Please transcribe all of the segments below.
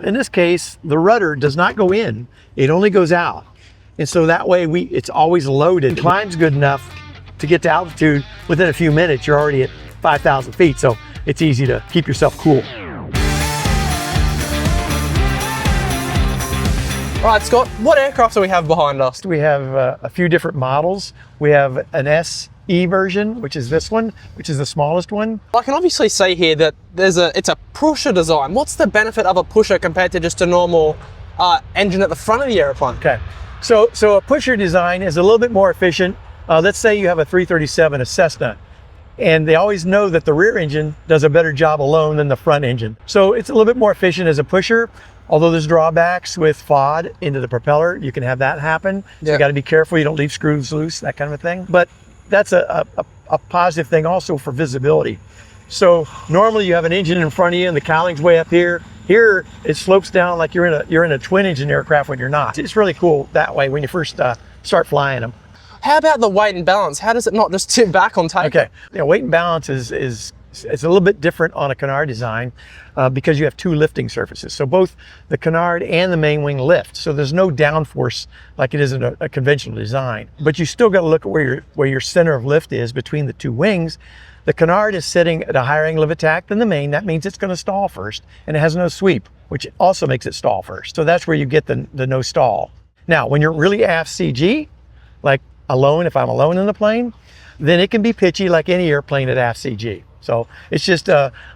In this case, the rudder does not go in, it only goes out. And so that way it's always loaded. Climb's good enough to get to altitude. Within a few minutes, you're already at 5,000 feet. So it's easy to keep yourself cool. All right, Scott, what aircraft do we have behind us? We have a few different models. We have an SE version, which is this one, which is the smallest one. I can obviously say here that it's a pusher design. What's the benefit of a pusher compared to just a normal engine at the front of the airplane? Okay, so a pusher design is a little bit more efficient. Let's say you have a 337, a Cessna, and they always know that the rear engine does a better job alone than the front engine. So it's a little bit more efficient as a pusher. Although there's drawbacks with FOD into the propeller, you can have that happen. So you got to be careful you don't leave screws loose, that kind of a thing. But that's a positive thing also for visibility. So normally you have an engine in front of you and the cowling's way up here. Here it slopes down like you're in a twin engine aircraft when you're not. It's really cool that way when you first start flying them. How about the weight and balance? How does it not just tip back on takeoff? Okay, yeah, weight and balance is it's a little bit different on a Canard design because you have two lifting surfaces. So both the Canard and the main wing lift. So there's no downforce like it is in a conventional design. But you still got to look at where your center of lift is between the two wings. The Canard is sitting at a higher angle of attack than the main. That means it's going to stall first, and it has no sweep, which also makes it stall first. So that's where you get the no stall. Now, when you're really aft CG, like alone, if I'm alone in the plane, then it can be pitchy like any airplane at aft CG. So it's just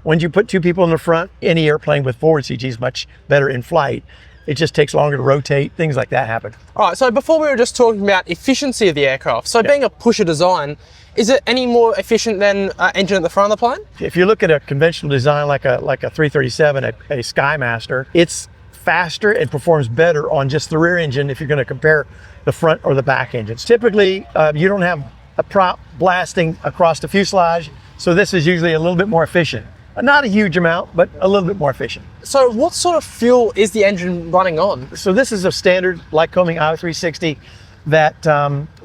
when you put two people in the front, any airplane with forward CG is much better in flight. It just takes longer to rotate, things like that happen. All right, so before we were just talking about efficiency of the aircraft. So being a pusher design, is it any more efficient than an engine at the front of the plane? If you look at a conventional design like a 337, a Skymaster, it's faster and performs better on just the rear engine if you're going to compare the front or the back engines. Typically, you don't have a prop blasting across the fuselage, so this is usually a little bit more efficient. Not a huge amount, but a little bit more efficient. So what sort of fuel is the engine running on? So this is a standard Lycoming i360 that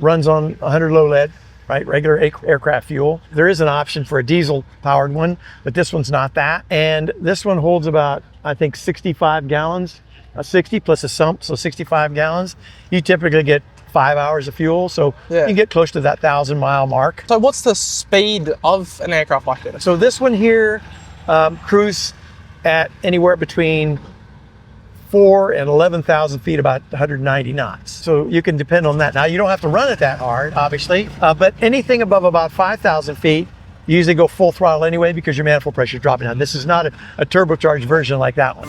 runs on 100 low lead, right? Regular aircraft fuel. There is an option for a diesel powered one, but this one's not that. And this one holds about, I think, 65 gallons, 60 plus a sump, so 65 gallons. You typically get 5 hours of fuel, so you get close to that 1,000-mile mark. So what's the speed of an aircraft like this? So this one here cruise at anywhere between 4,000 and 11,000 feet, about 190 knots. So you can depend on that. Now you don't have to run it that hard, obviously, but anything above about 5,000 feet, you usually go full throttle anyway because your manifold pressure is dropping down. This is not a turbocharged version like that one.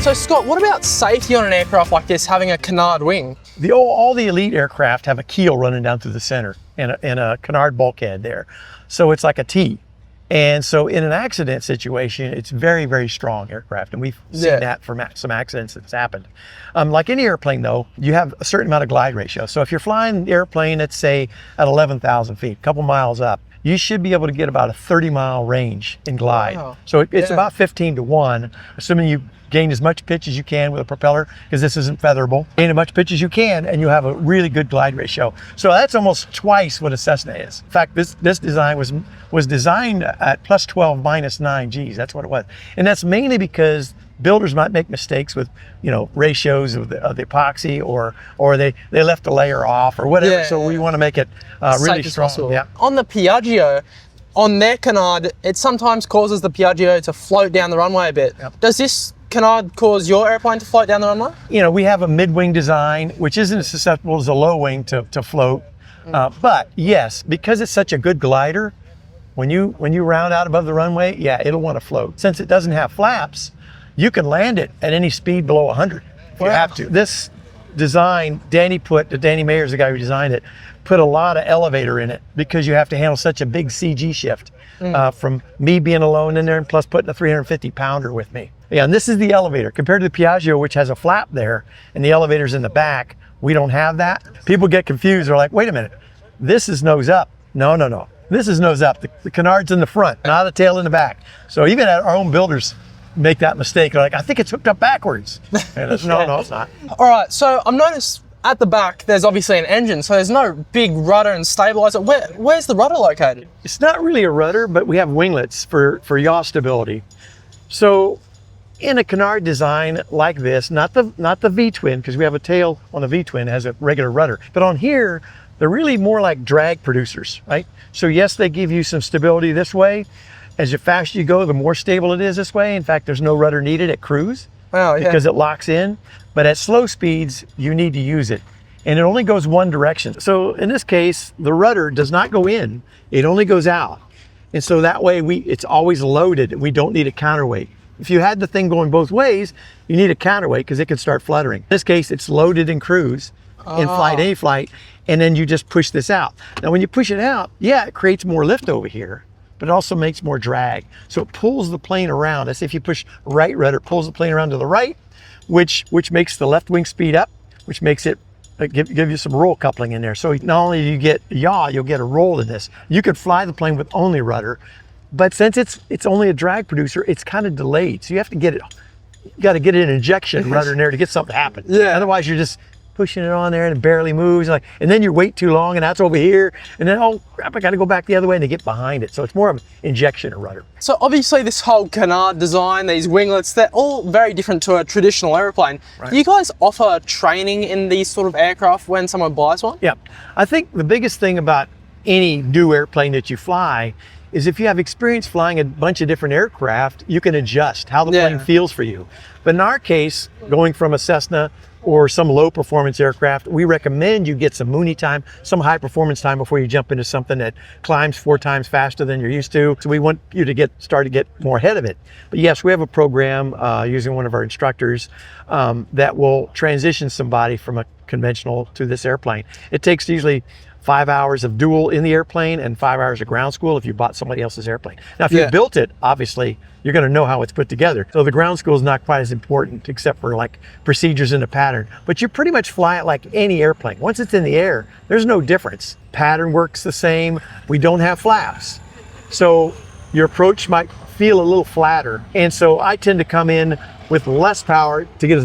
So Scott, what about safety on an aircraft like this, having a Canard wing? All the elite aircraft have a keel running down through the center and a Canard bulkhead there. So it's like a T. And so in an accident situation, it's very, very strong aircraft. And we've seen that from some accidents that's happened. Like any airplane though, you have a certain amount of glide ratio. So if you're flying the airplane, let's say at 11,000 feet, a couple miles up, you should be able to get about a 30-mile range in glide. Wow. So it's about 15 to 1, assuming you gain as much pitch as you can with a propeller, because this isn't featherable. Gain as much pitch as you can, and you have a really good glide ratio. So that's almost twice what a Cessna is. In fact, this design was designed at plus 12 minus 9 Gs. That's what it was. And that's mainly because builders might make mistakes with, ratios of the epoxy, or they left a layer off or whatever. So we want to make it really strong. Yeah. On the Piaggio, on their Canard, it sometimes causes the Piaggio to float down the runway a bit. Yep. Does this Canard cause your airplane to float down the runway? We have a mid-wing design, which isn't as susceptible as a low wing to float. But yes, because it's such a good glider, when you round out above the runway, it'll want to float. Since it doesn't have flaps, you can land it at any speed below 100 if you have to. This design, Danny Mayer's the guy who designed it, put a lot of elevator in it because you have to handle such a big CG shift from me being alone in there and plus putting a 350 pounder with me. Yeah, and this is the elevator. Compared to the Piaggio, which has a flap there and the elevator's in the back, we don't have that. People get confused. They're like, wait a minute, this is nose up. No. This is nose up. The Canard's in the front, not a tail in the back. So even our own builders make that mistake. They're like, I think it's hooked up backwards. And no, it's not. All right, so I've noticed at the back, there's obviously an engine, so there's no big rudder and stabilizer. Where's the rudder located? It's not really a rudder, but we have winglets for yaw stability. So in a Canard design like this, not the V-twin, because we have a tail on the V-twin has a regular rudder, but on here, they're really more like drag producers, right? So yes, they give you some stability this way. As faster you go, the more stable it is this way. In fact, there's no rudder needed at cruise because it locks in. But at slow speeds, you need to use it. And it only goes one direction. So in this case, the rudder does not go in, it only goes out. And so that way it's always loaded and we don't need a counterweight. If you had the thing going both ways, you need a counterweight because it could start fluttering. In this case, it's loaded in cruise, in flight, A flight, and then you just push this out. Now when you push it out, yeah, it creates more lift over here, but it also makes more drag. So it pulls the plane around. As if you push right rudder, it pulls the plane around to the right, which makes the left wing speed up, which makes it give you some roll coupling in there. So not only do you get yaw, you'll get a roll in this. You could fly the plane with only rudder, but since it's only a drag producer, it's kind of delayed. So you have to get it, you got to get an injection rudder in there to get something to happen. Yeah. Otherwise you're just pushing it on there and it barely moves, and then you wait too long and that's over here, and then oh crap, I got to go back the other way and to get behind it. So it's more of an injection of rudder. So obviously this whole Canard design, these winglets, they're all very different to a traditional airplane. Right. Do you guys offer training in these sort of aircraft when someone buys one? Yeah, I think the biggest thing about any new airplane that you fly is if you have experience flying a bunch of different aircraft, you can adjust how the plane feels for you. But in our case, going from a Cessna or some low performance aircraft, we recommend you get some Mooney time, some high performance time before you jump into something that climbs 4 times faster than you're used to. So we want you to start to get more ahead of it. But yes, we have a program using one of our instructors that will transition somebody from a conventional to this airplane. It takes usually 5 hours of dual in the airplane and 5 hours of ground school if you bought somebody else's airplane. Now, if you built it, obviously, you're going to know how it's put together. So the ground school is not quite as important except for like procedures in a pattern. But you pretty much fly it like any airplane. Once it's in the air, there's no difference. Pattern works the same. We don't have flaps. So your approach might feel a little flatter. And so I tend to come in with less power to get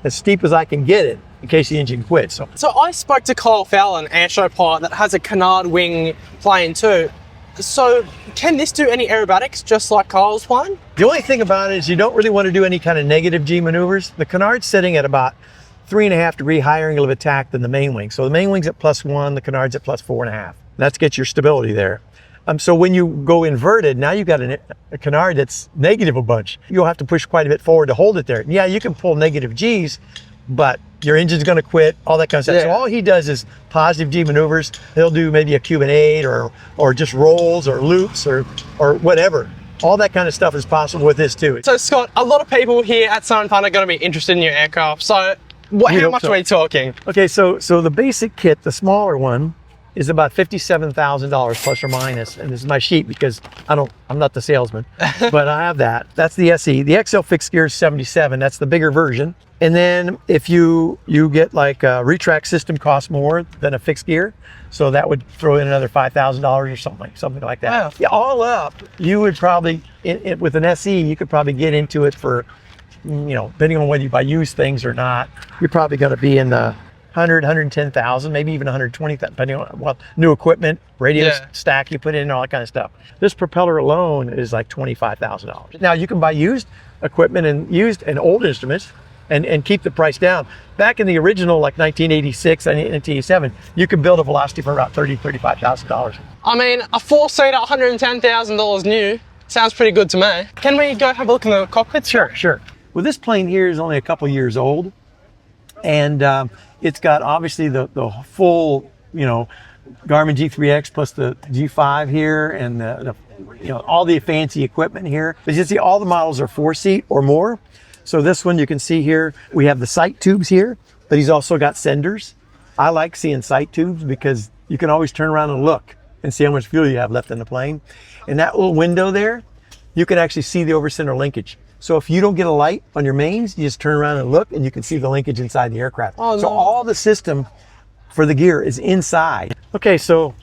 as steep as I can get it, in case the engine quits. So I spoke to Kyle Fowler, an airshow pilot that has a Canard wing plane too. So can this do any aerobatics just like Kyle's plane? The only thing about it is you don't really want to do any kind of negative G maneuvers. The Canard's sitting at about 3.5 degree higher angle of attack than the main wing. So the main wing's at +1, the Canard's at +4.5. That's gets your stability there. So when you go inverted, now you've got a Canard that's negative a bunch. You'll have to push quite a bit forward to hold it there. Yeah, you can pull negative G's, but your engine's going to quit, all that kind of stuff. So all he does is positive G maneuvers. He'll do maybe a Cuban 8 or just rolls or loops or whatever. All that kind of stuff is possible with this too. So Scott, a lot of people here at Sun Fun are going to be interested in your aircraft. So how much are we talking? Okay, so the basic kit, the smaller one, is about $57,000 plus or minus. And this is my sheet because I'm not the salesman, but I have that. That's the SE. The XL fixed gear is 77. That's the bigger version. And then if you get like a retract system costs more than a fixed gear. So that would throw in another $5,000 or something like that. Wow. Yeah, all up, you would probably, with an SE, you could probably get into it for, depending on whether you buy used things or not, you're probably gonna be in the 110,000, maybe even 120,000, depending on new equipment, radio stack you put in, all that kind of stuff. This propeller alone is like $25,000. Now you can buy used equipment and old instruments and keep the price down. Back in the original, like 1986 and 1987, you could build a Velocity for about $35,000. I mean, a 4-seater, $110,000 new, sounds pretty good to me. Can we go have a look in the cockpit? Sure. Well, this plane here is only a couple years old. And it's got obviously the full, Garmin G3X plus the G5 here and all the fancy equipment here. But you see all the models are 4-seat or more. So this one you can see here, we have the sight tubes here, but he's also got senders. I like seeing sight tubes because you can always turn around and look and see how much fuel you have left in the plane. And that little window there, you can actually see the over-center linkage. So if you don't get a light on your mains, you just turn around and look and you can see the linkage inside the aircraft. Oh, no. So all the system for the gear is inside. Okay, so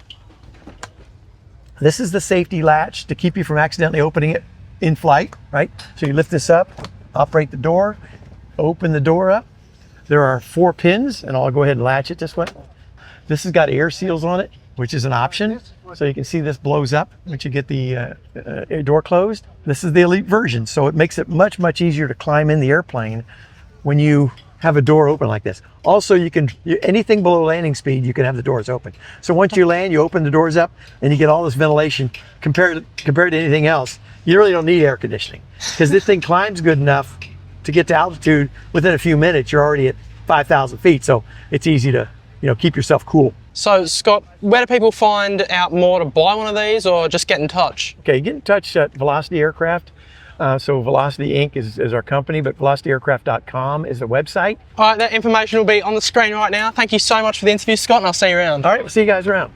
this is the safety latch to keep you from accidentally opening it in flight, right? So you lift this up, operate the door, open the door up. There are 4 pins, and I'll go ahead and latch it this way. This has got air seals on it, which is an option. So you can see this blows up once you get the door closed. This is the Elite version, so it makes it much, much easier to climb in the airplane when you have a door open like this. Also, anything below landing speed, you can have the doors open. So once you land, you open the doors up, and you get all this ventilation. Compared to anything else, you really don't need air conditioning, because this thing climbs good enough to get to altitude. Within a few minutes, you're already at 5,000 feet, so it's easy to keep yourself cool. So Scott, where do people find out more to buy one of these, or just get in touch? Okay, get in touch at Velocity Aircraft. So Velocity Inc. is our company, but velocityaircraft.com is the website. All right, that information will be on the screen right now. Thank you so much for the interview, Scott, and I'll see you around. All right, we'll see you guys around.